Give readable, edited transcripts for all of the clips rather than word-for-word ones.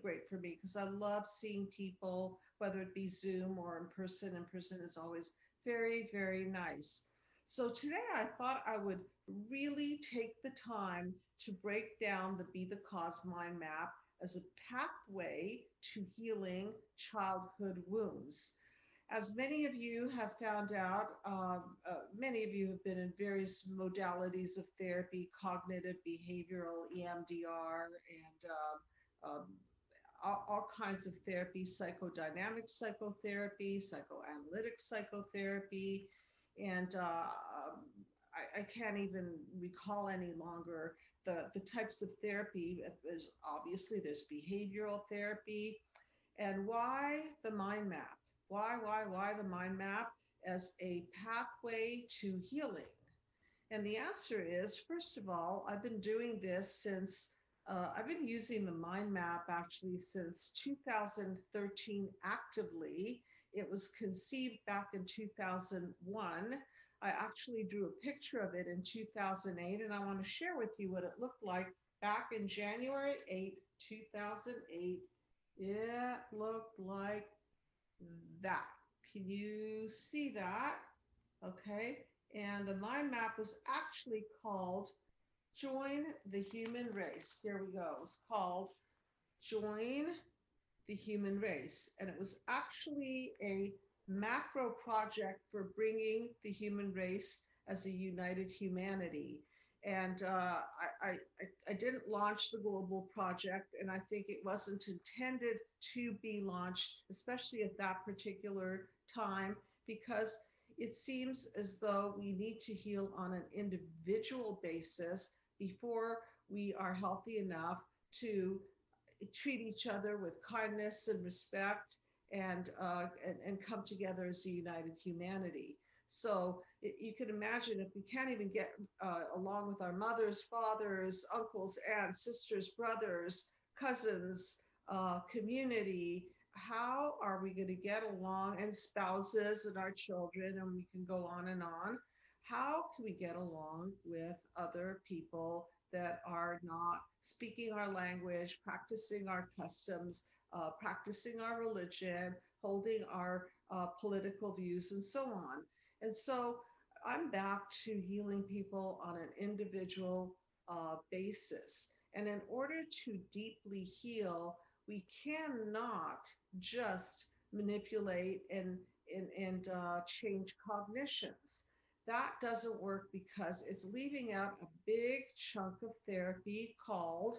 great for me because I love seeing people, whether it be Zoom or in person. In person is always very, very nice. So today I thought I would really take the time to break down the Be the Cause mind map as a pathway to healing childhood wounds. As many of you have found out, many of you have been in various modalities of therapy, cognitive, behavioral, EMDR, and all kinds of therapy, psychodynamic psychotherapy, psychoanalytic psychotherapy, and I can't even recall any longer the types of therapy. There's obviously there's behavioral therapy, and why the mind map? Why the mind map as a pathway to healing? And the answer is, first of all, I've been doing this since, I've been using the mind map actually since 2013 actively. It was conceived back in 2001. I actually drew a picture of it in 2008, and I want to share with you what it looked like back in January 8th, 2008. It looked like that. Can you see that? Okay. And the mind map was actually called Join the Human Race. Here we go. It's called Join the Human Race. And it was actually a macro project for bringing the human race as a united humanity. And I didn't launch the global project, and I think it wasn't intended to be launched, especially at that particular time, because it seems as though we need to heal on an individual basis before we are healthy enough to treat each other with kindness and respect and come together as a united humanity. So you can imagine if we can't even get along with our mothers, fathers, uncles, aunts, sisters, brothers, cousins, community, how are we going to get along, and spouses and our children, and we can go on and on. How can we get along with other people that are not speaking our language, practicing our customs, practicing our religion, holding our political views, and so on? And so I'm back to healing people on an individual basis. And in order to deeply heal, we cannot just manipulate and change cognitions. That doesn't work because it's leaving out a big chunk of therapy called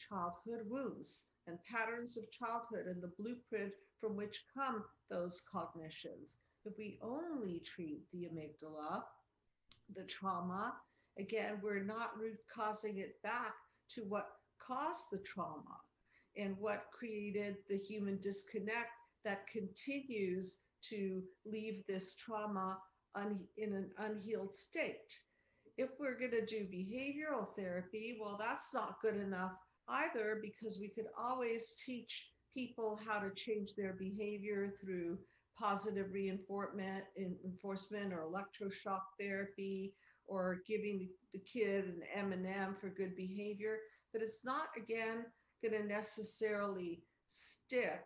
childhood wounds and patterns of childhood and the blueprint from which come those cognitions. If we only treat the amygdala, the trauma, again, we're not root causing it back to what caused the trauma and what created the human disconnect that continues to leave this trauma in an unhealed state. If we're going to do behavioral therapy, well, that's not good enough either, because we could always teach people how to change their behavior through positive reinforcement or electroshock therapy, or giving the kid an M&M for good behavior. But it's not, again, going to necessarily stick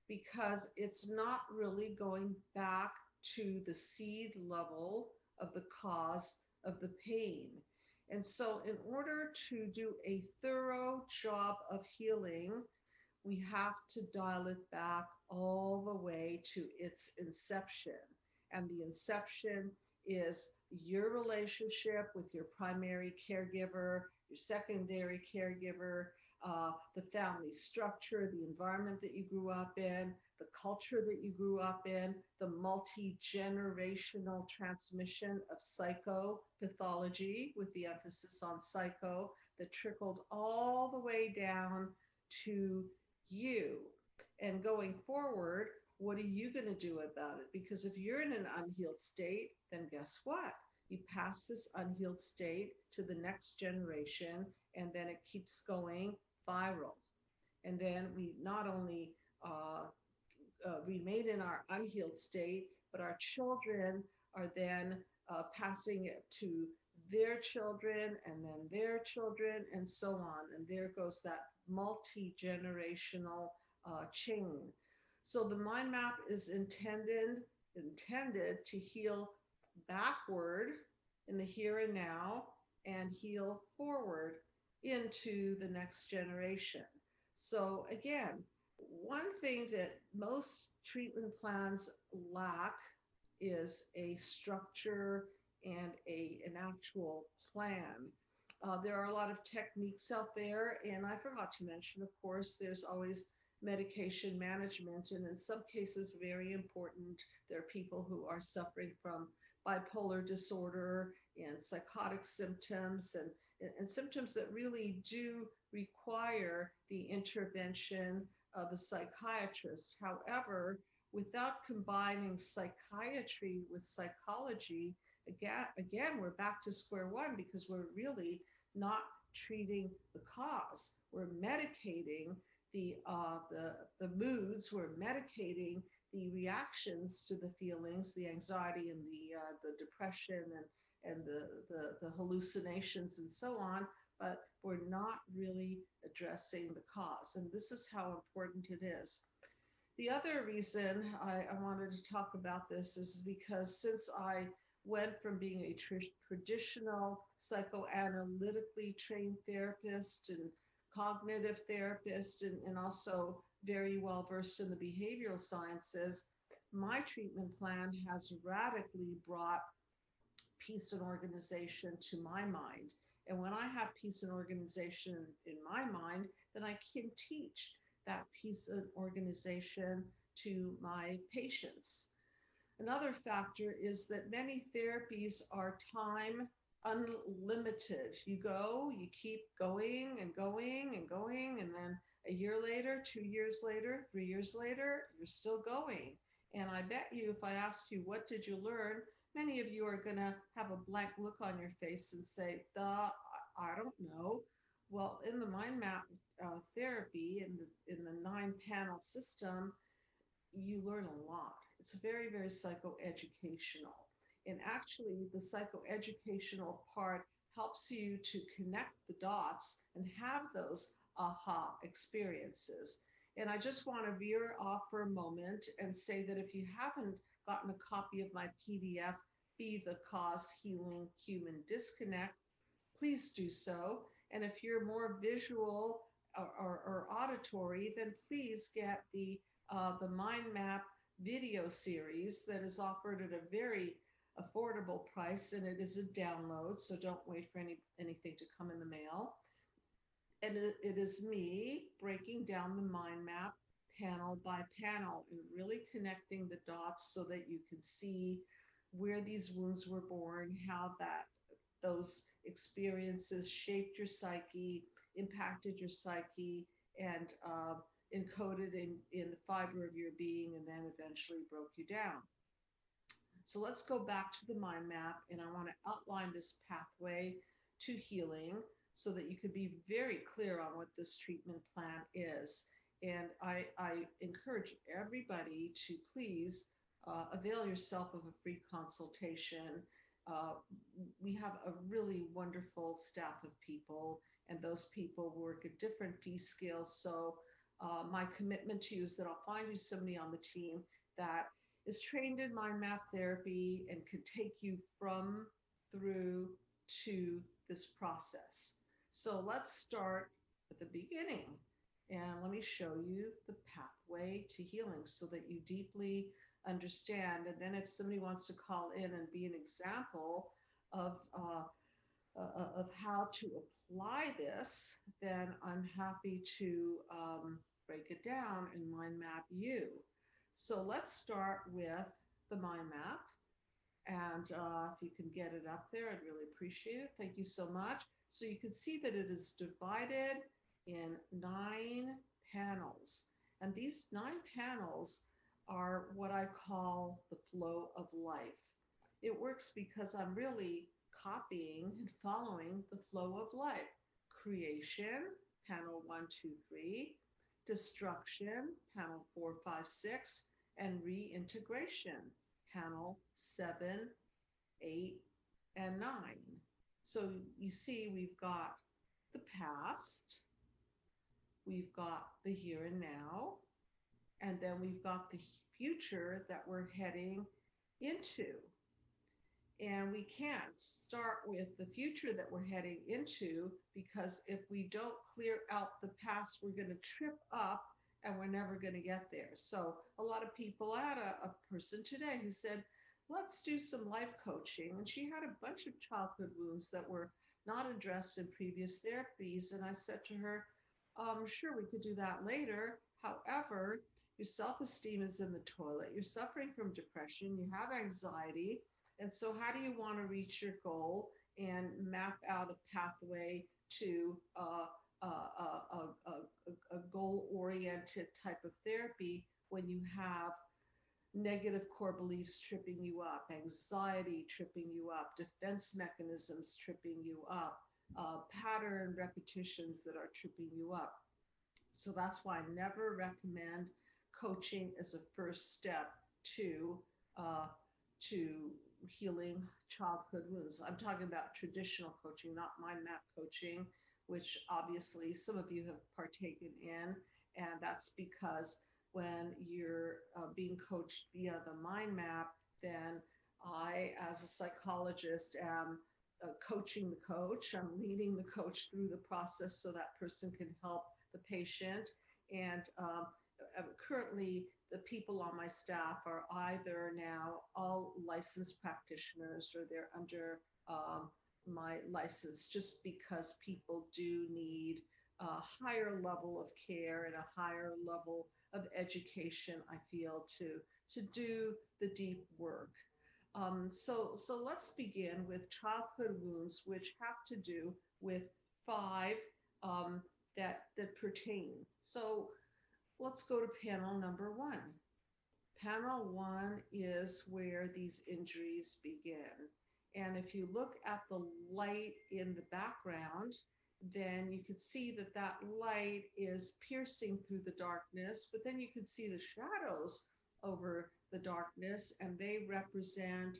because it's not really going back to the seed level of the cause of the pain. And so in order to do a thorough job of healing, we have to dial it back all the way to its inception. And the inception is your relationship with your primary caregiver, your secondary caregiver, the family structure, the environment that you grew up in, the culture that you grew up in, the multi-generational transmission of psychopathology, with the emphasis on psycho, that trickled all the way down to you. And going forward, what are you going to do about it? Because if you're in an unhealed state, then guess what? You pass this unhealed state to the next generation, and then it keeps going viral. And then we not only remain in our unhealed state, but our children are then passing it to their children and then their children and so on. And there goes that multi-generational chain. So the mind map is intended to heal backward in the here and now and heal forward into the next generation. So again, one thing that most treatment plans lack is a structure and an actual plan. There are a lot of techniques out there, and I forgot to mention, of course, there's always medication management, and in some cases, very important. There are people who are suffering from bipolar disorder and psychotic symptoms, and symptoms that really do require the intervention of a psychiatrist. However, without combining psychiatry with psychology, again, we're back to square one because we're really not treating the cause. We're medicating the moods. We're medicating the reactions to the feelings, the anxiety and the depression and the hallucinations and so on. But we're not really addressing the cause, and this is how important it is. The other reason I wanted to talk about this is because since I went from being a traditional psychoanalytically trained therapist and cognitive therapist and also very well versed in the behavioral sciences, my treatment plan has radically brought peace and organization to my mind. And when I have peace and organization in my mind, then I can teach that peace and organization to my patients. Another factor is that many therapies are time unlimited. You go, you keep going and going and going, and then a year later, 2 years later, 3 years later, you're still going. And I bet you, if I ask you, what did you learn? Many of you are going to have a blank look on your face and say, I don't know. Well, in the mind map therapy, in the 9 panel system, you learn a lot. It's very, very psychoeducational. And actually, the psychoeducational part helps you to connect the dots and have those aha experiences. And I just want to veer off for a moment and say that if you haven't gotten a copy of my PDF, Be the Cause Healing Human Disconnect, please do so. And if you're more visual or auditory, then please get the mind map video series that is offered at a very affordable price, and it is a download, so don't wait for anything to come in the mail. And it is me breaking down the mind map panel by panel and really connecting the dots so that you can see where these wounds were born, how those experiences shaped your psyche, impacted your psyche, and encoded in the fiber of your being, and then eventually broke you down. So let's go back to the mind map, and I want to outline this pathway to healing so that you could be very clear on what this treatment plan is. And I encourage everybody to please avail yourself of a free consultation. We have a really wonderful staff of people, and those people work at different fee scales. So my commitment to you is that I'll find you somebody on the team that is trained in mind map therapy and could take you from, through, to this process. So let's start at the beginning, and let me show you the pathway to healing so that you deeply understand. And then if somebody wants to call in and be an example of how to apply this, then I'm happy to break it down and mind map you. So let's start with the mind map. And if you can get it up there, I'd really appreciate it. Thank you so much. So you can see that it is divided in 9 panels. And these 9 panels are what I call the flow of life. It works because I'm really copying and following the flow of life. Creation, panel 1, 2, 3. Destruction, panel 4, 5, 6. And reintegration, panel 7, 8, and 9. So you see we've got the past, we've got the here and now, and then we've got the future that we're heading into. And we can't start with the future that we're heading into, because if we don't clear out the past, we're going to trip up and we're never going to get there. So, a lot of people, I had a person today who said, let's do some life coaching. And she had a bunch of childhood wounds that were not addressed in previous therapies. And I said to her, sure, we could do that later. However, your self esteem is in the toilet. You're suffering from depression. You have anxiety. And so, how do you want to reach your goal and map out a pathway to a goal oriented type of therapy when you have negative core beliefs tripping you up, anxiety tripping you up, defense mechanisms tripping you up, pattern repetitions that are tripping you up? So that's why I never recommend coaching as a first step to uh, to healing childhood wounds. I'm talking about traditional coaching, not mind map coaching, which obviously some of you have partaken in, and that's because when you're being coached via the mind map, then I, as a psychologist, am coaching the coach. I'm leading the coach through the process so that person can help the patient. And currently, the people on my staff are either now all licensed practitioners or they're under my license, just because people do need a higher level of care and a higher level of education, I feel, to do the deep work. So let's begin with childhood wounds, which have to do with five um, that pertain. So let's go to panel number one. Panel one is where these injuries begin. And if you look at the light in the background, then you could see that that light is piercing through the darkness, but then you can see the shadows over the darkness, and they represent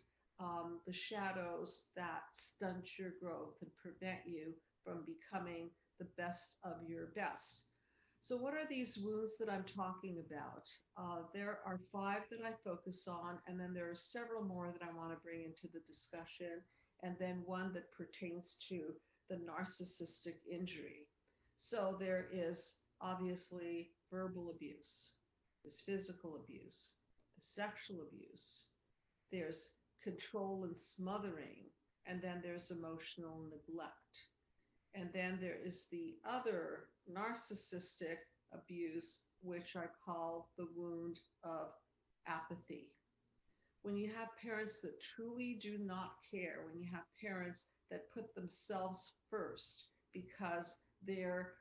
the shadows that stunt your growth and prevent you from becoming the best of your best. So, what are these wounds that I'm talking about? There are five that I focus on, and then there are several more that I want to bring into the discussion, and then one that pertains to the narcissistic injury. So, there is obviously verbal abuse, there's physical abuse, sexual abuse, there's control and smothering, and then there's emotional neglect. And then there is the other narcissistic abuse, which I call the wound of apathy. When you have parents that truly do not care, when you have parents that put themselves first because they're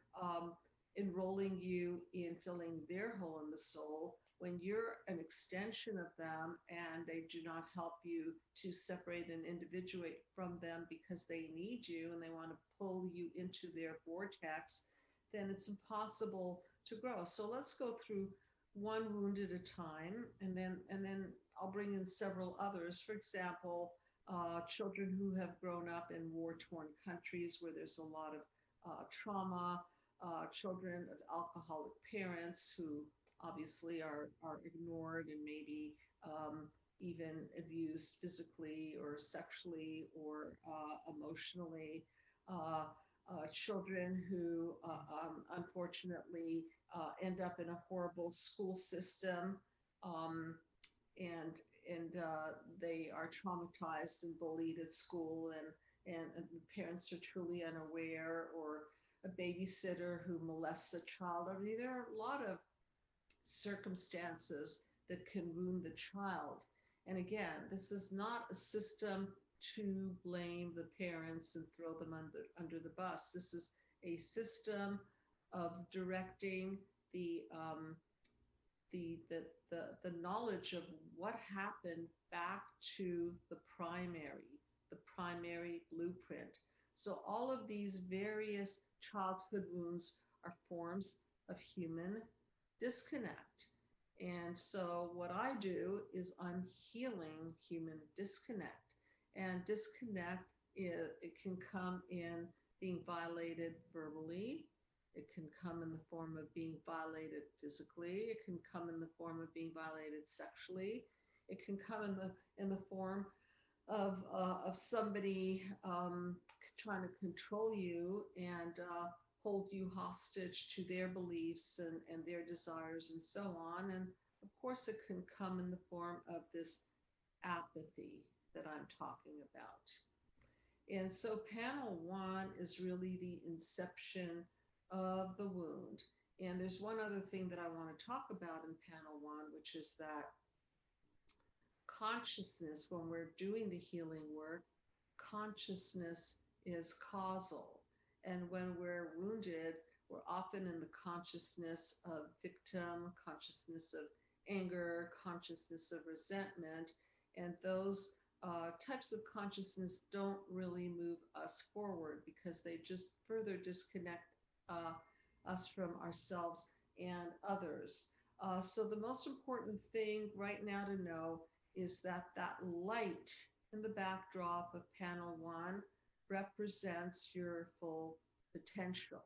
enrolling you in filling their hole in the soul, when you're an extension of them and they do not help you to separate and individuate from them because they need you and they want to pull you into their vortex, then it's impossible to grow. So let's go through one wound at a time, and then I'll bring in several others. For example, children who have grown up in war-torn countries where there's a lot of trauma, children of alcoholic parents who obviously are ignored and maybe even abused physically or sexually or emotionally. Uh, Children who unfortunately end up in a horrible school system, um, and they are traumatized and bullied at school, and the parents are truly unaware, or a babysitter who molests a child. I mean, there are a lot of circumstances that can wound the child. And again, this is not a system to blame the parents and throw them under the bus. This is a system of directing the the knowledge of what happened back to the primary blueprint. So all of these various childhood wounds are forms of human disconnect. And so what I do is I'm healing human disconnect. And disconnect, it can come in being violated verbally. It can come in the form of being violated physically. It can come in the form of being violated sexually. It can come in the form of somebody trying to control you and hold you hostage to their beliefs and their desires and so on. And of course, it can come in the form of this apathy that I'm talking about. And so panel one is really the inception of the wound. And there's one other thing that I want to talk about in panel one, which is that consciousness, when we're doing the healing work, consciousness is causal. And when we're wounded, we're often in the consciousness of victim, consciousness of anger, consciousness of resentment. And those types of consciousness don't really move us forward because they just further disconnect us from ourselves and others. So the most important thing right now to know is that that light in the backdrop of panel one represents your full potential.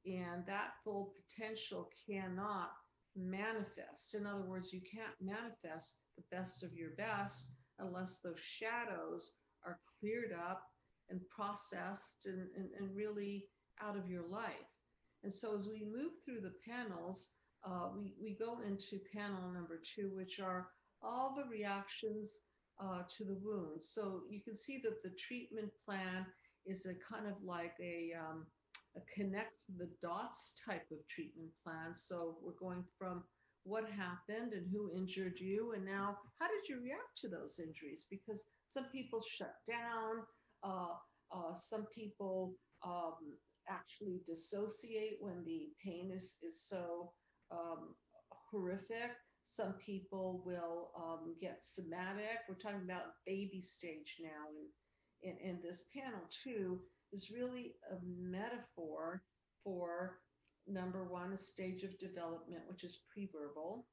And that full potential cannot manifest. In other words, you can't manifest the best of your best unless those shadows are cleared up and processed and really out of your life. And so as we move through the panels, we go into panel number two, which are all the reactions to the wounds. So you can see that the treatment plan is a kind of like a connect the dots type of treatment plan. So we're going from what happened and who injured you, and now how did you react to those injuries? Because some people shut down, some people actually dissociate when the pain is so horrific. Some people will get somatic. We're talking about baby stage now in this panel too, is really a metaphor for number one, a stage of development, which is pre-verbal,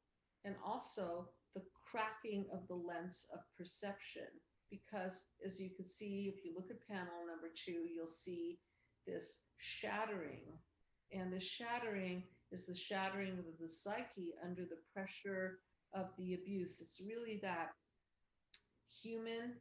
and also the cracking of the lens of perception. Because as you can see, if you look at panel number two, you'll see this shattering. And the shattering is the shattering of the psyche under the pressure of the abuse. It's really that human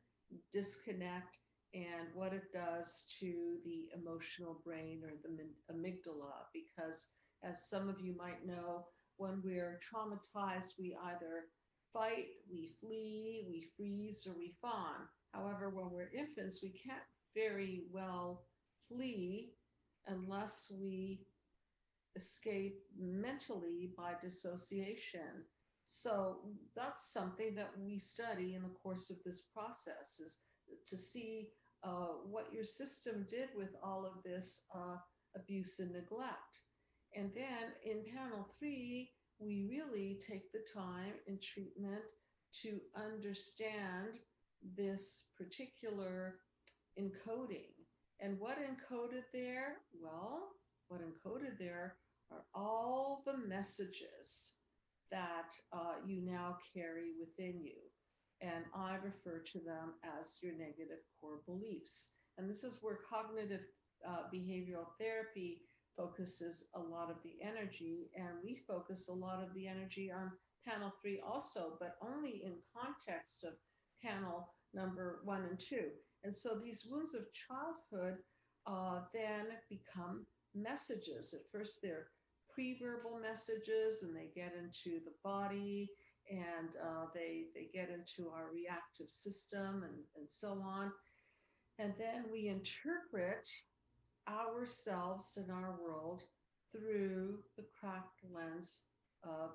disconnect and what it does to the emotional brain or the amygdala. Because as some of you might know, when we're traumatized, we either fight, we flee, we freeze, or we fawn. However, when we're infants, we can't very well flee unless we escape mentally by dissociation. So that's something that we study in the course of this process, is to see what your system did with all of this abuse and neglect. And then in panel three, we really take the time in treatment to understand this particular encoding. And what encoded there? Well, what encoded there are all the messages that you now carry within you. And I refer to them as your negative core beliefs. And this is where cognitive behavioral therapy focuses a lot of the energy. And we focus a lot of the energy on panel three also, but only in context of panel number one and two. And so these wounds of childhood then become messages. At first, they're pre-verbal messages, and they get into the body, and they get into our reactive system and so on. And then we interpret ourselves and our world through the cracked lens of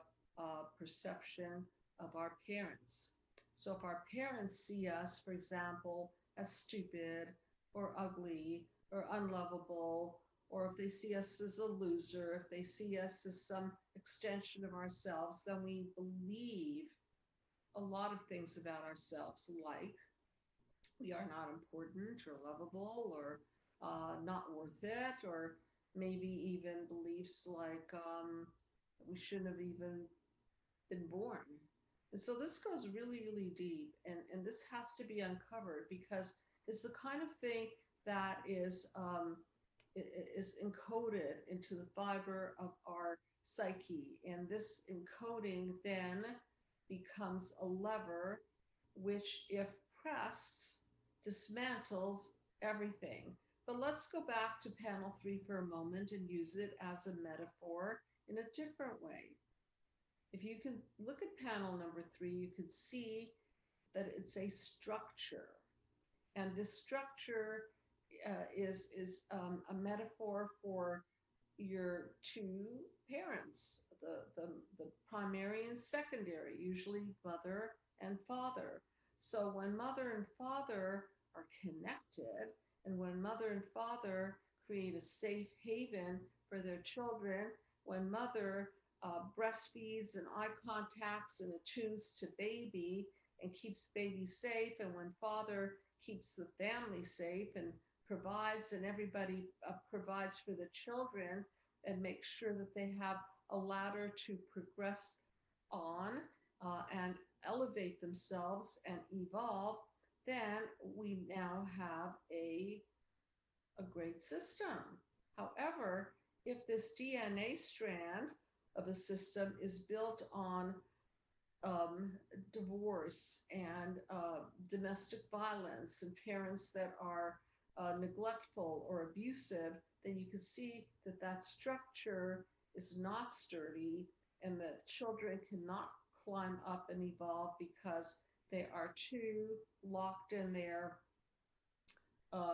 perception of our parents. So if our parents see us, for example, as stupid or ugly or unlovable, or if they see us as a loser, if they see us as some extension of ourselves, then we believe a lot of things about ourselves, like we are not important or lovable or not worth it, or maybe even beliefs like we shouldn't have even been born. And so this goes really, really deep, and this has to be uncovered because it's the kind of thing that is is encoded into the fiber of our psyche. And this encoding then becomes a lever which, if pressed, dismantles everything. But let's go back to panel 3 for a moment and use it as a metaphor in a different way. If you can look at panel number 3, you can see that it's a structure. And this structure is a metaphor for your two parents, the primary and secondary, usually mother and father. So when mother and father are connected, and when mother and father create a safe haven for their children, when mother breastfeeds and eye contacts and attunes to baby and keeps baby safe, and when father keeps the family safe and provides, and everybody provides for the children and makes sure that they have a ladder to progress on and elevate themselves and evolve, then we now have a great system. However, if this DNA strand of a system is built on divorce and domestic violence and parents that are neglectful or abusive, then you can see that that structure is not sturdy and that children cannot climb up and evolve because they are too locked in their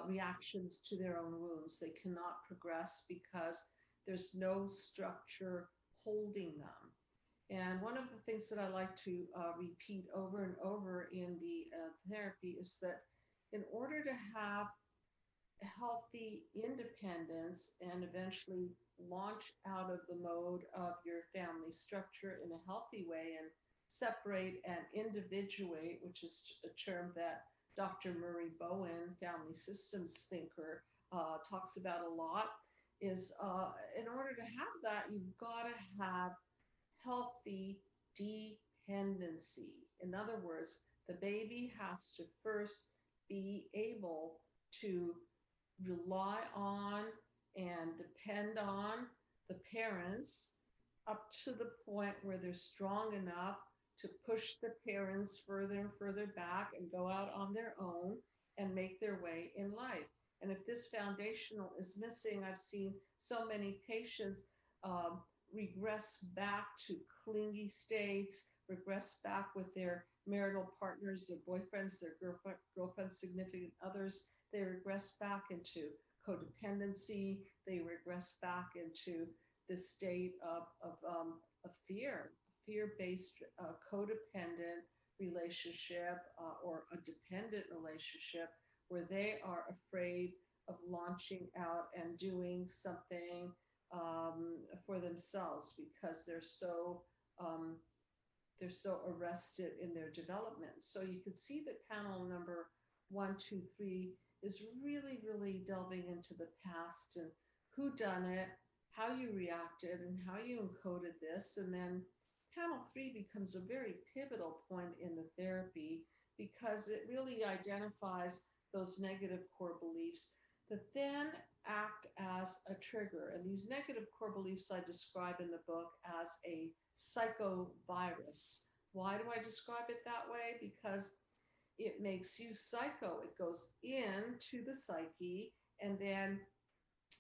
reactions to their own wounds. They cannot progress because there's no structure holding them. And one of the things that I like to repeat over and over in the therapy is that in order to have healthy independence and eventually launch out of the mode of your family structure in a healthy way and separate and individuate, which is a term that Dr. Murray Bowen, family systems thinker, talks about a lot, is in order to have that, you've got to have healthy dependency. In other words, the baby has to first be able to rely on and depend on the parents up to the point where they're strong enough to push the parents further and further back and go out on their own and make their way in life. And if this foundational is missing, I've seen so many patients regress back to clingy states, regress back with their marital partners, their boyfriends, their girlfriends, significant others. They regress back into codependency. They regress back into the state of fear-based codependent relationship or a dependent relationship where they are afraid of launching out and doing something for themselves because um, they're so arrested in their development. So you can see that panel number 1, 2, 3 is really, really delving into the past and who done it, how you reacted, and how you encoded this. And then panel 3 becomes a very pivotal point in the therapy because it really identifies those negative core beliefs that then act as a trigger. And these negative core beliefs I describe in the book as a psychovirus. Why do I describe it that way? Because it makes you psycho. It goes into the psyche and then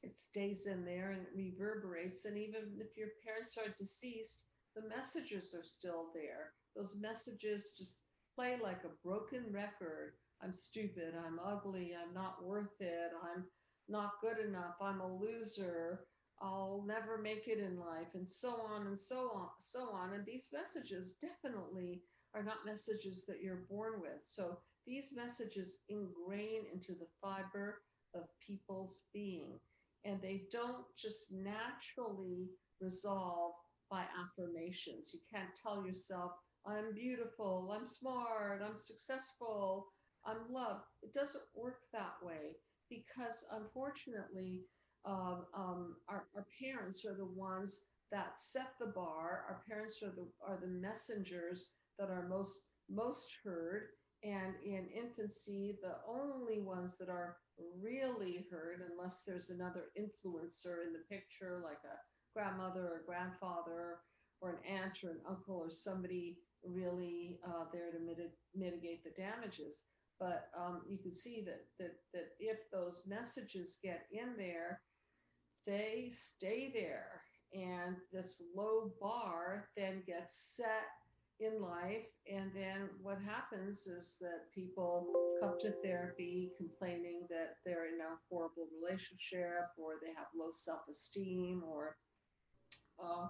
it stays in there and it reverberates. And even if your parents are deceased, the messages are still there. Those messages just play like a broken record. I'm stupid. I'm ugly. I'm not worth it. I'm not good enough. I'm a loser. I'll never make it in life, and so on and so on, so on. And these messages definitely are not messages that you're born with. So these messages ingrain into the fiber of people's being, and they don't just naturally resolve by affirmations. You can't tell yourself, I'm beautiful, I'm smart, I'm successful, I'm loved. It doesn't work that way because unfortunately, our parents are the ones that set the bar. Our parents are the messengers that are most heard, And in infancy, the only ones that are really hurt, unless there's another influencer in the picture, like a grandmother or grandfather or an aunt or an uncle or somebody really there to mitigate the damages. But you can see that if those messages get in there, they stay there. And this low bar then gets set in life. And then what happens is that people come to therapy complaining that they're in a horrible relationship, or they have low self esteem, or uh,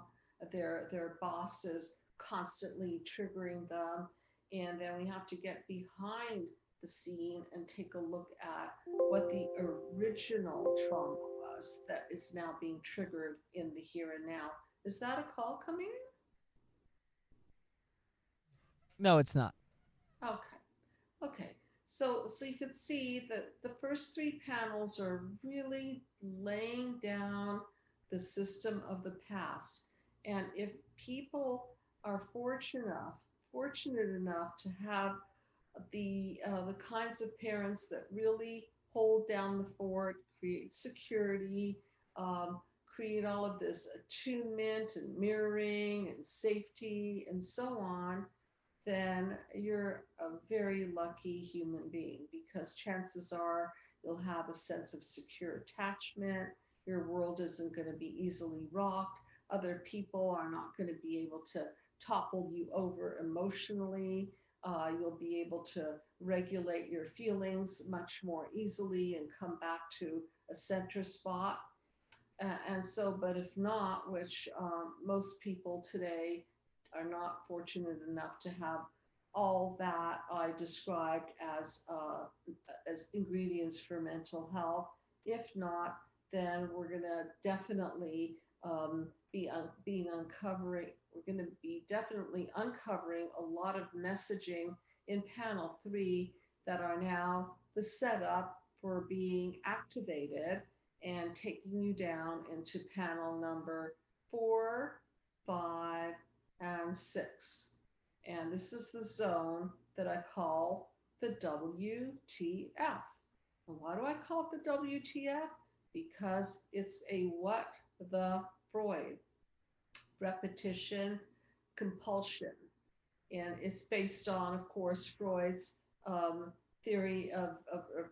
their boss is constantly triggering them. And then we have to get behind the scene and take a look at what the original trauma was that is now being triggered in the here and now. Is that a call coming No, it's not. in? Okay. Okay. So you can see that the first three panels are really laying down the system of the past. And if people are fortunate enough to have the kinds of parents that really hold down the fort, create security, um, create all of this attunement and mirroring and safety and so on, then you're a very lucky human being, because chances are you'll have a sense of secure attachment. Your world isn't going to be easily rocked. Other people are not going to be able to topple you over emotionally. You'll be able to regulate your feelings much more easily and come back to a center spot. And so, but if not, which most people today are not fortunate enough to have all that I described as ingredients for mental health. If not, then we're going to definitely being uncovering. We're going to be definitely uncovering a lot of messaging in panel 3 that are now the setup for being activated and taking you down into panel number 4, 5, and 6. And this is the zone that I call the WTF. And why do I call it the WTF? Because it's a what the Freud, repetition, compulsion. And it's based on, of course, Freud's theory of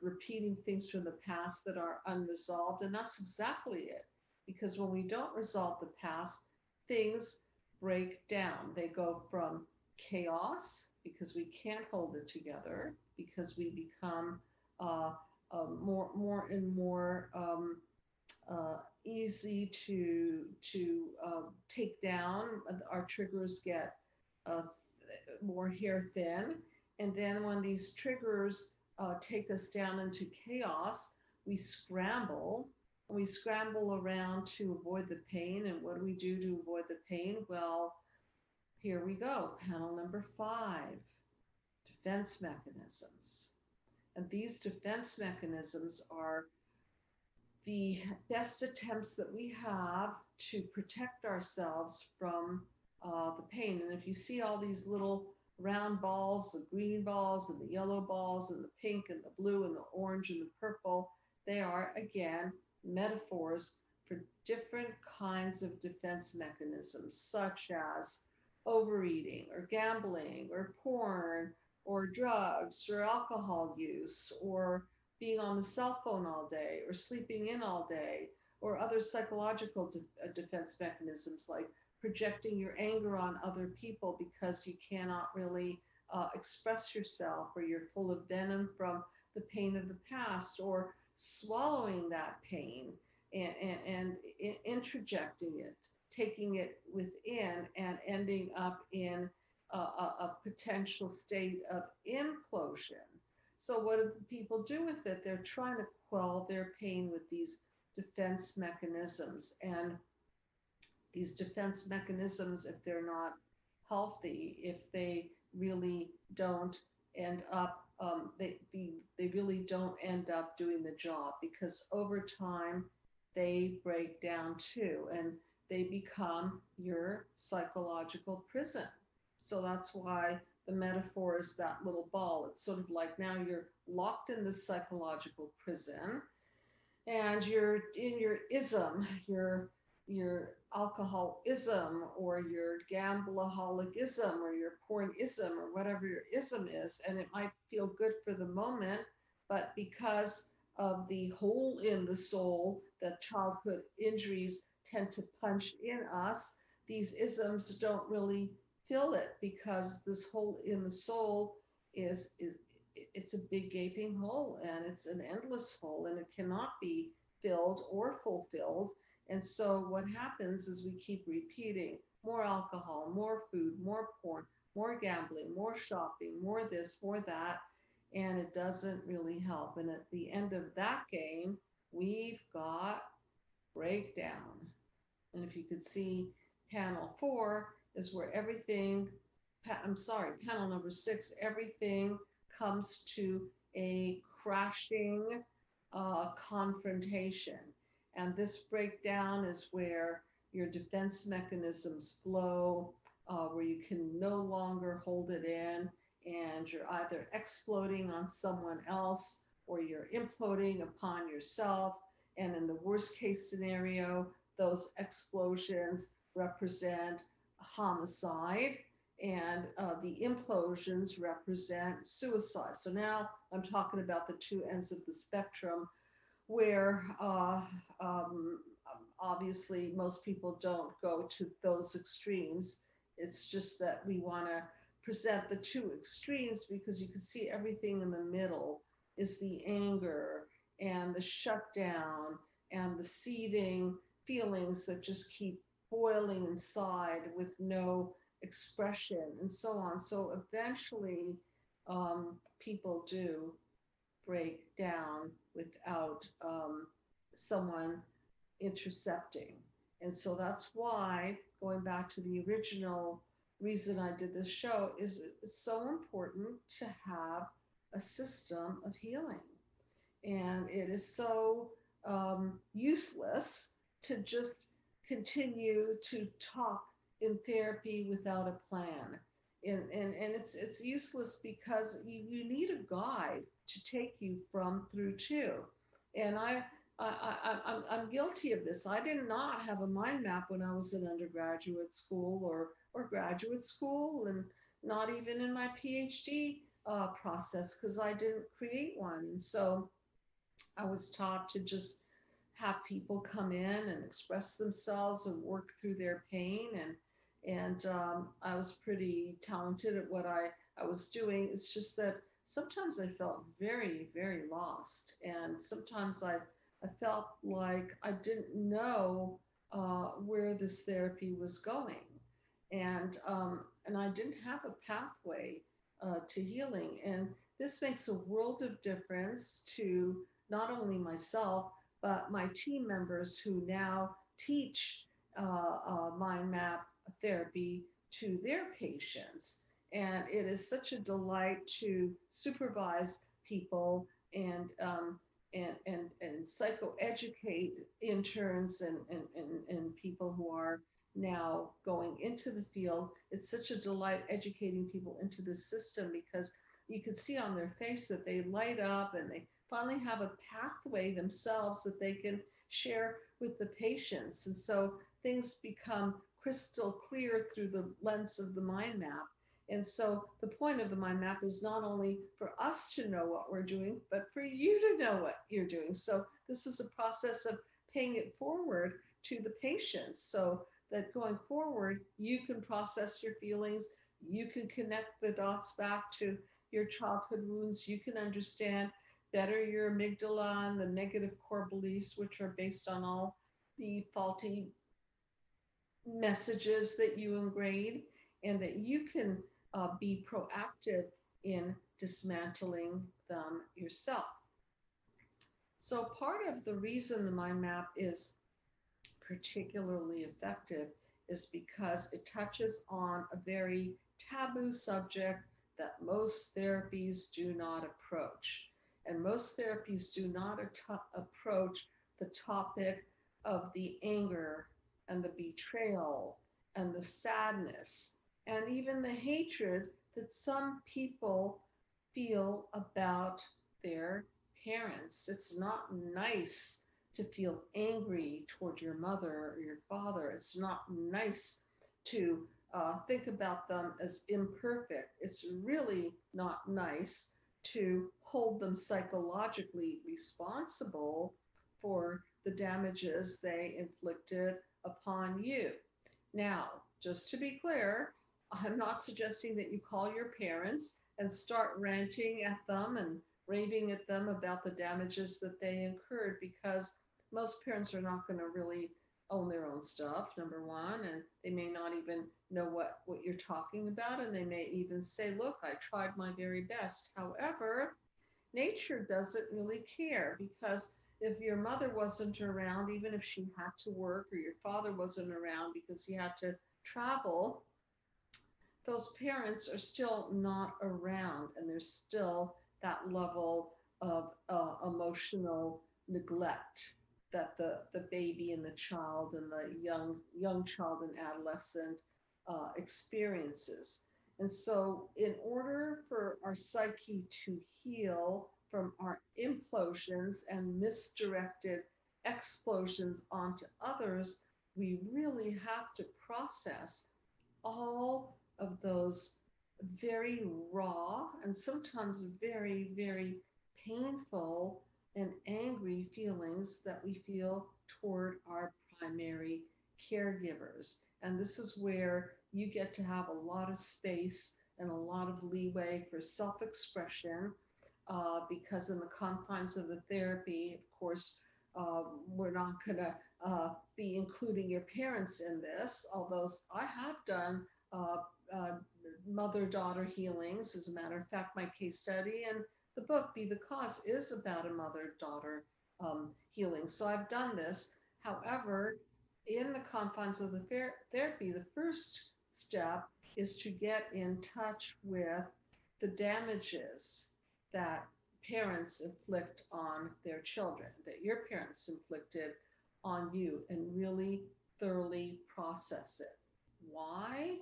repeating things from the past that are unresolved. And that's exactly it. Because when we don't resolve the past, things break down. They go from chaos, because we can't hold it together, because we become uh, more and more easy to take down. Our triggers get uh, more hair thin, and then when these triggers take us down into chaos, we scramble. We scramble around to avoid the pain. And what do we do to avoid the pain? Well, here we go. Panel number 5, defense mechanisms. And these defense mechanisms are the best attempts that we have to protect ourselves from the pain. And if you see all these little round balls, the green balls and the yellow balls and the pink and the blue and the orange and the purple, they are, again, metaphors for different kinds of defense mechanisms, such as overeating or gambling or porn or drugs or alcohol use, or being on the cell phone all day, or sleeping in all day, or other psychological defense mechanisms like projecting your anger on other people because you cannot really express yourself, or you're full of venom from the pain of the past, or swallowing that pain and introjecting it, taking it within, and ending up in a potential state of implosion. So, what do the people do with it? They're trying to quell their pain with these defense mechanisms. And these defense mechanisms, if they're not healthy, if they really don't end up, they really don't end up doing the job, because over time they break down too, and they become your psychological prison. So that's why the metaphor is that little ball. It's sort of like now you're locked in this psychological prison and you're in your ism, your alcoholism or your gambleaholicism or your pornism or whatever your ism is, and it might feel good for the moment, but because of the hole in the soul that childhood injuries tend to punch in us, these isms don't really fill it because this hole in the soul is it's a big gaping hole and it's an endless hole and it cannot be filled or fulfilled. And so what happens is we keep repeating more alcohol, more food, more porn, more gambling, more shopping, more this, more that, and it doesn't really help. And at the end of that game, we've got breakdown. And if you could see panel 4 is where everything, I'm sorry, panel number 6, everything comes to a crashing confrontation. And this breakdown is where your defense mechanisms flow, where you can no longer hold it in, and you're either exploding on someone else or you're imploding upon yourself. And in the worst case scenario, those explosions represent homicide and the implosions represent suicide. So now I'm talking about the two ends of the spectrum where obviously most people don't go to those extremes. It's just that we want to present the two extremes because you can see everything in the middle is the anger and the shutdown and the seething feelings that just keep boiling inside with no expression and so on. So eventually, people do break down without someone intercepting. And so that's why, going back to the original reason I did this show, is it's so important to have a system of healing. And it is so useless to just continue to talk in therapy without a plan. And it's useless because you need a guide to take you from through to. And I'm guilty of this. I did not have a mind map when I was in undergraduate school or graduate school, and not even in my PhD process because I didn't create one. And so I was taught to just have people come in and express themselves and work through their pain. And I was pretty talented at what I was doing. It's just that sometimes I felt very, very lost. And sometimes I felt like I didn't know where this therapy was going. And I didn't have a pathway to healing. And this makes a world of difference to not only myself, but my team members who now teach mind map therapy to their patients. And it is such a delight to supervise people and psychoeducate interns and people who are now going into the field. It's such a delight educating people into the system because you can see on their face that they light up and they finally have a pathway themselves that they can share with the patients. And so things become crystal clear through the lens of the mind map. And so the point of the mind map is not only for us to know what we're doing, but for you to know what you're doing. So this is a process of paying it forward to the patients so that going forward, you can process your feelings, you can connect the dots back to your childhood wounds, you can understand better your amygdala and the negative core beliefs, which are based on all the faulty messages that you ingrain, and that you can be proactive in dismantling them yourself. So part of the reason the mind map is particularly effective is because it touches on a very taboo subject that most therapies do not approach. And most therapies do not approach the topic of the anger and the betrayal and the sadness and even the hatred that some people feel about their parents. It's not nice to feel angry toward your mother or your father. It's not nice to think about them as imperfect. It's really not nice to hold them psychologically responsible for the damages they inflicted upon you. Now, just to be clear, I'm not suggesting that you call your parents and start ranting at them and raving at them about the damages that they incurred, because most parents are not going to really own their own stuff, number one, and they may not even know what you're talking about, and they may even say, look, I tried my very best. However, nature doesn't really care, because if your mother wasn't around, even if she had to work, or your father wasn't around because he had to travel, those parents are still not around, and there's still that level of emotional neglect that the baby and the child and the young child and adolescent experiences. And so, in order for our psyche to heal from our implosions and misdirected explosions onto others, we really have to process all of those very raw and sometimes very, very painful and angry feelings that we feel toward our primary caregivers. And this is where you get to have a lot of space and a lot of leeway for self expression, because in the confines of the therapy, of course, we're not going to be including your parents in this, although I have done uh, uh, mother-daughter healings. As a matter of fact, my case study and the book Be the Cause is about a mother-daughter healing. So I've done this. However, in the confines of the therapy, the first step is to get in touch with the damages that parents inflict on their children, that your parents inflicted on you, and really thoroughly process it. Why?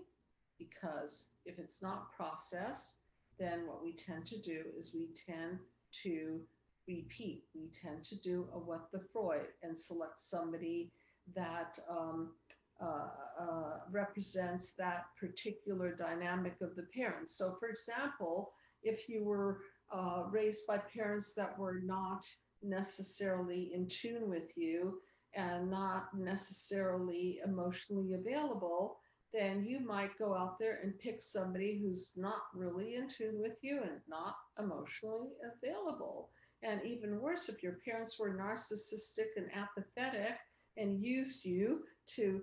Because if it's not processed, then what we tend to do is we tend to repeat. We tend to do a what the Freud and select somebody that represents that particular dynamic of the parents. So, for example, if you were raised by parents that were not necessarily in tune with you and not necessarily emotionally available, then you might go out there and pick somebody who's not really in tune with you and not emotionally available. And even worse, if your parents were narcissistic and apathetic and used you to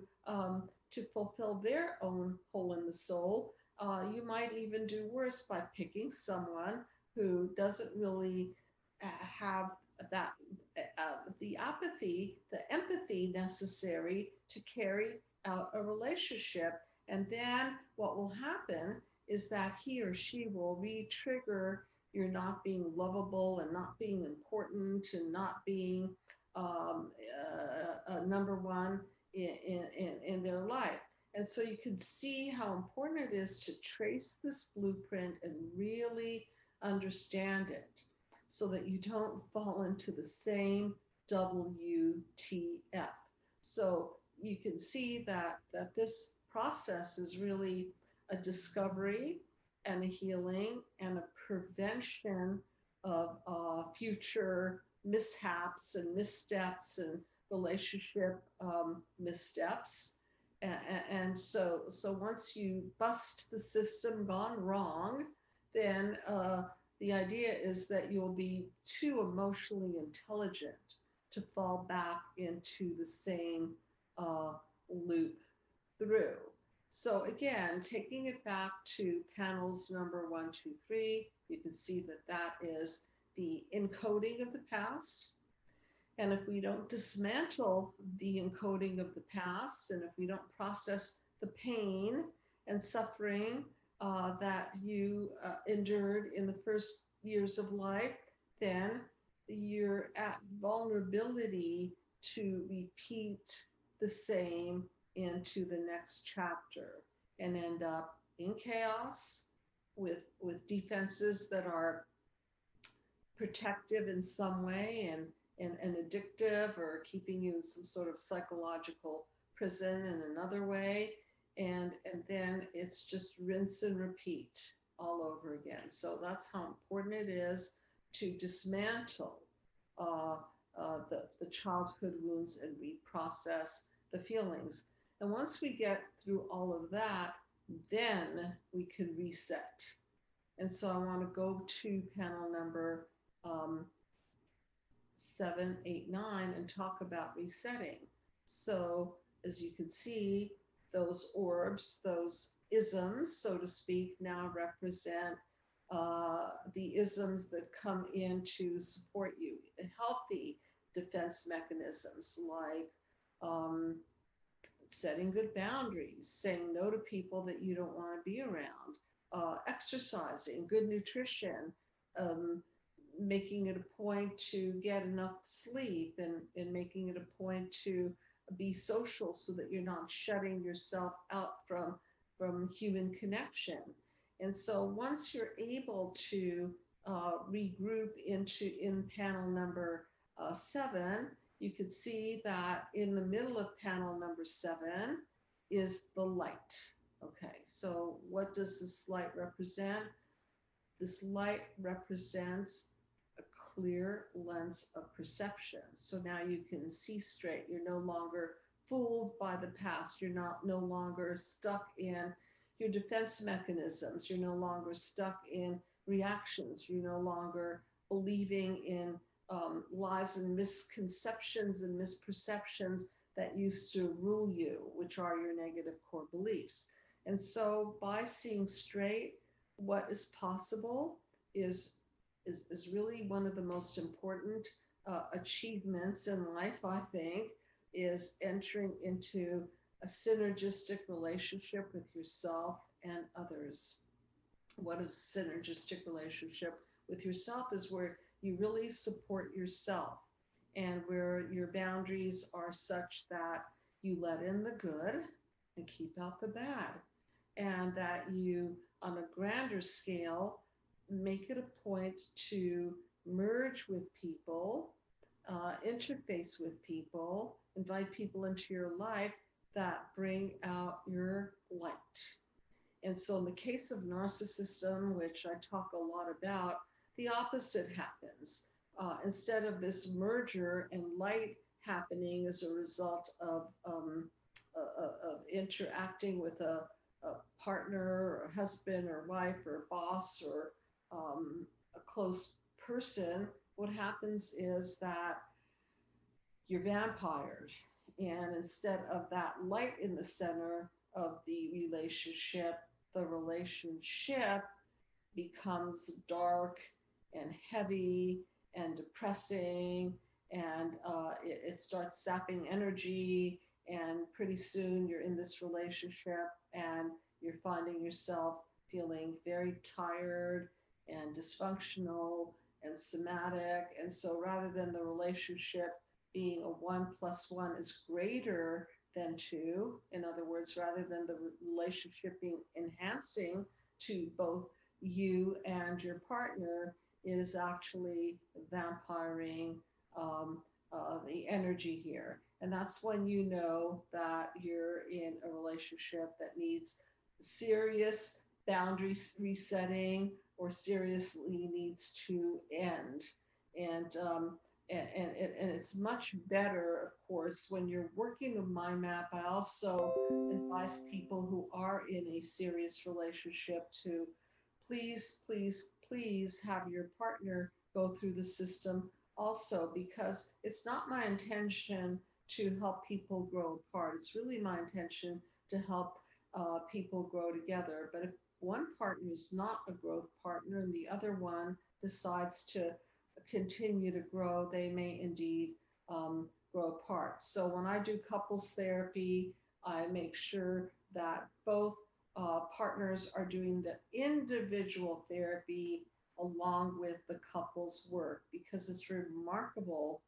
fulfill their own hole in the soul, you might even do worse by picking someone who doesn't really have that the apathy, the empathy necessary to carry out a relationship. And then what will happen is that he or she will re-trigger your not being lovable and not being important and not being number one in their life. And so you can see how important it is to trace this blueprint and really understand it, so that you don't fall into the same WTF. So you can see that this process is really a discovery and a healing and a prevention of future mishaps and missteps and relationship missteps. And so once you bust the system gone wrong, then the idea is that you'll be too emotionally intelligent to fall back into the same loop through. So again, taking it back to panels number 1, 2, 3, you can see that is the encoding of the past. And if we don't dismantle the encoding of the past, and if we don't process the pain and suffering that you endured in the first years of life, then you're at vulnerability to repeat the same into the next chapter and end up in chaos with defenses that are protective in some way and addictive or keeping you in some sort of psychological prison in another way. And then it's just rinse and repeat all over again. So that's how important it is to dismantle uh, the childhood wounds and reprocess the feelings. And once we get through all of that, then we can reset. And so I want to go to panel number um, 7, 8, 9 and talk about resetting. So as you can see, those orbs, those isms, so to speak, now represent the isms that come in to support you. Healthy defense mechanisms like um, setting good boundaries, saying no to people that you don't want to be around, exercising, good nutrition, um, making it a point to get enough sleep and making it a point to be social so that you're not shutting yourself out from human connection. And so once you're able to regroup in panel number 7, you could see that in the middle of panel number 7 is the light. Okay, so what does this light represent? This light represents a clear lens of perception. So now you can see straight. You're no longer fooled by the past. You're no longer stuck in your defense mechanisms. You're no longer stuck in reactions. You're no longer believing in lies and misconceptions and misperceptions that used to rule you, which are your negative core beliefs. And so by seeing straight, what is possible is really one of the most important achievements in life, I think, is entering into a synergistic relationship with yourself and others. What is a synergistic relationship with yourself is where you really support yourself and where your boundaries are such that you let in the good and keep out the bad, and that you, on a grander scale, make it a point to merge with people, interface with people, invite people into your life that bring out your light. And so, in the case of narcissism, which I talk a lot about, the opposite happens. Instead of this merger and light happening as a result of interacting with a partner or a husband or wife or boss or a close person, what happens is that you're vampired. And instead of that light in the center of the relationship becomes dark and heavy and depressing, and it starts sapping energy. And pretty soon you're in this relationship and you're finding yourself feeling very tired and dysfunctional and somatic. And so rather than the relationship being a 1 + 1 is greater than 2, in other words, rather than the relationship being enhancing to both you and your partner, it is actually vampiring the energy here. And that's when you know that you're in a relationship that needs serious boundary resetting or seriously needs to end. And it's much better, of course, when you're working the mind map. I also advise people who are in a serious relationship to please, please, please have your partner go through the system also, because it's not my intention to help people grow apart. It's really my intention to help people grow together. But if one partner is not a growth partner and the other one decides to continue to grow, they may indeed grow apart. So when I do couples therapy, I make sure that both partners are doing the individual therapy along with the couples work, because it's remarkable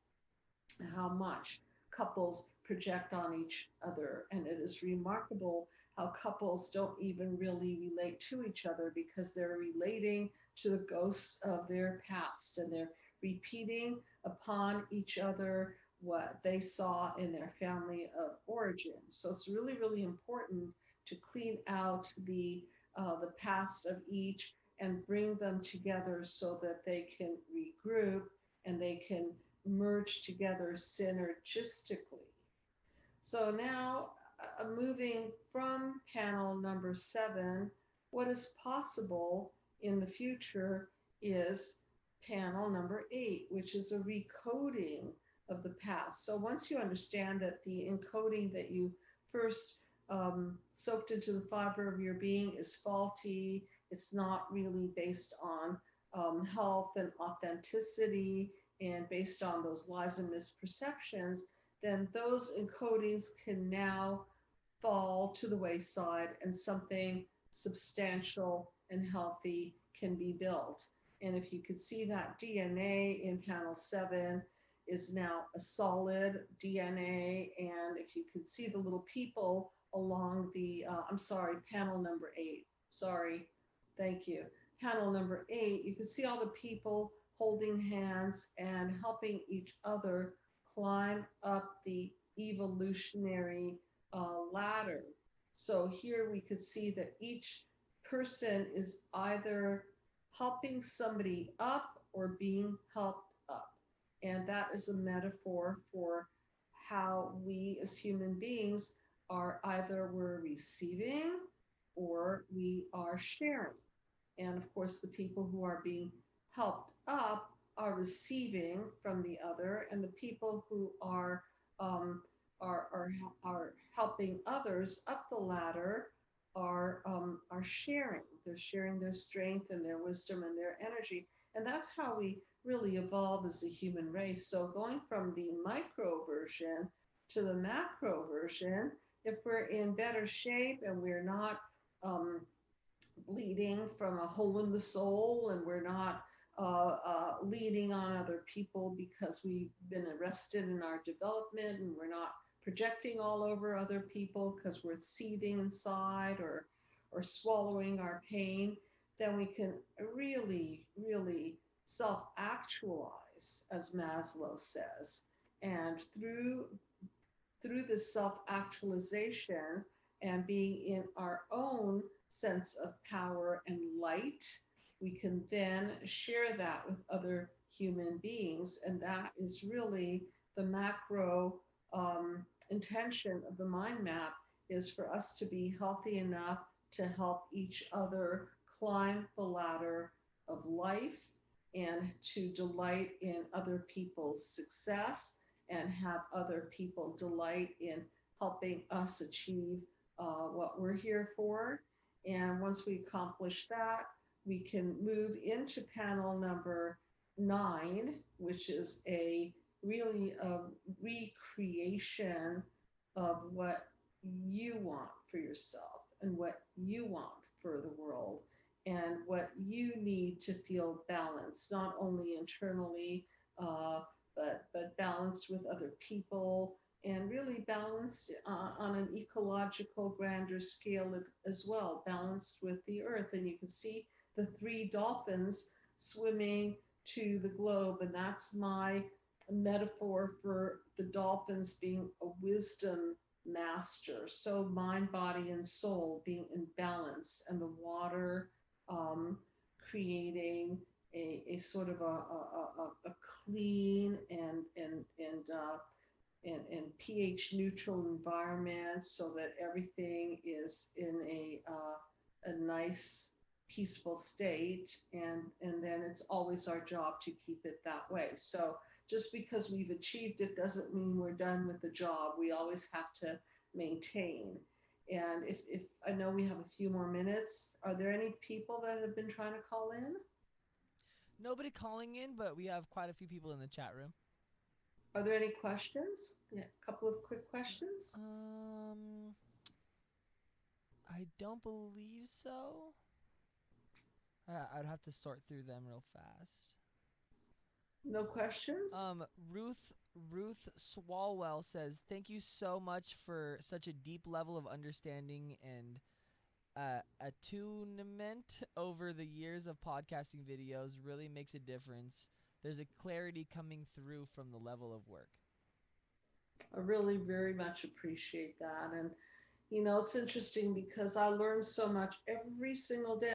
how much couples project on each other. And it is remarkable how couples don't even really relate to each other because they're relating to the ghosts of their past, and they're repeating upon each other what they saw in their family of origin. So it's really, really important to clean out the past of each and bring them together so that they can regroup and they can merge together synergistically. So now, moving from panel number 7, what is possible in the future is panel number 8, which is a recoding of the past. So once you understand that the encoding that you first soaked into the fiber of your being is faulty, it's not really based on health and authenticity and based on those lies and misperceptions, then those encodings can now fall to the wayside and something substantial and healthy can be built. And if you could see that DNA in panel 7 is now a solid DNA, and if you could see the little people along the, I'm sorry, panel number 8, sorry, thank you. Panel number 8, you can see all the people holding hands and helping each other climb up the evolutionary ladder. So here we could see that each person is either helping somebody up or being helped up. And that is a metaphor for how we as human beings are either we're receiving or we are sharing. And of course, the people who are being helped up are receiving from the other, and the people who um, are helping others up the ladder are sharing. They're sharing their strength and their wisdom and their energy, and that's how we really evolve as a human race. So going from the micro version to the macro version, if we're in better shape and we're not bleeding from a hole in the soul, and we're not leaning on other people because we've been arrested in our development, and we're not projecting all over other people because we're seething inside or swallowing our pain, then we can really, really self-actualize, as Maslow says. And through this self-actualization and being in our own sense of power and light, we can then share that with other human beings. And that is really the macro intention of the mind map, is for us to be healthy enough to help each other climb the ladder of life and to delight in other people's success and have other people delight in helping us achieve what we're here for. And once we accomplish that, we can move into panel number 9, which is a really a recreation of what you want for yourself and what you want for the world and what you need to feel balanced, not only internally, but balanced with other people, and really balanced on an ecological grander scale as well, balanced with the earth. And you can see the 3 dolphins swimming to the globe, and that's my metaphor for the dolphins being a wisdom master. So mind, body, and soul being in balance, and the water creating a sort of a clean and pH neutral environment, so that everything is in a nice peaceful state, and then it's always our job to keep it that way. So just because we've achieved it doesn't mean we're done with the job. We always have to maintain. And if I know we have a few more minutes, are there any people that have been trying to call in? Nobody calling in, but we have quite a few people in the chat room. Are there any questions? Yeah, a couple of quick questions. I don't believe so. I'd have to sort through them real fast. No questions? Um, Ruth Ruth Swalwell says, "Thank you so much for such a deep level of understanding and attunement over the years of podcasting videos. Really makes a difference. There's a clarity coming through from the level of work." I really very much appreciate that. And, it's interesting because I learn so much every single day.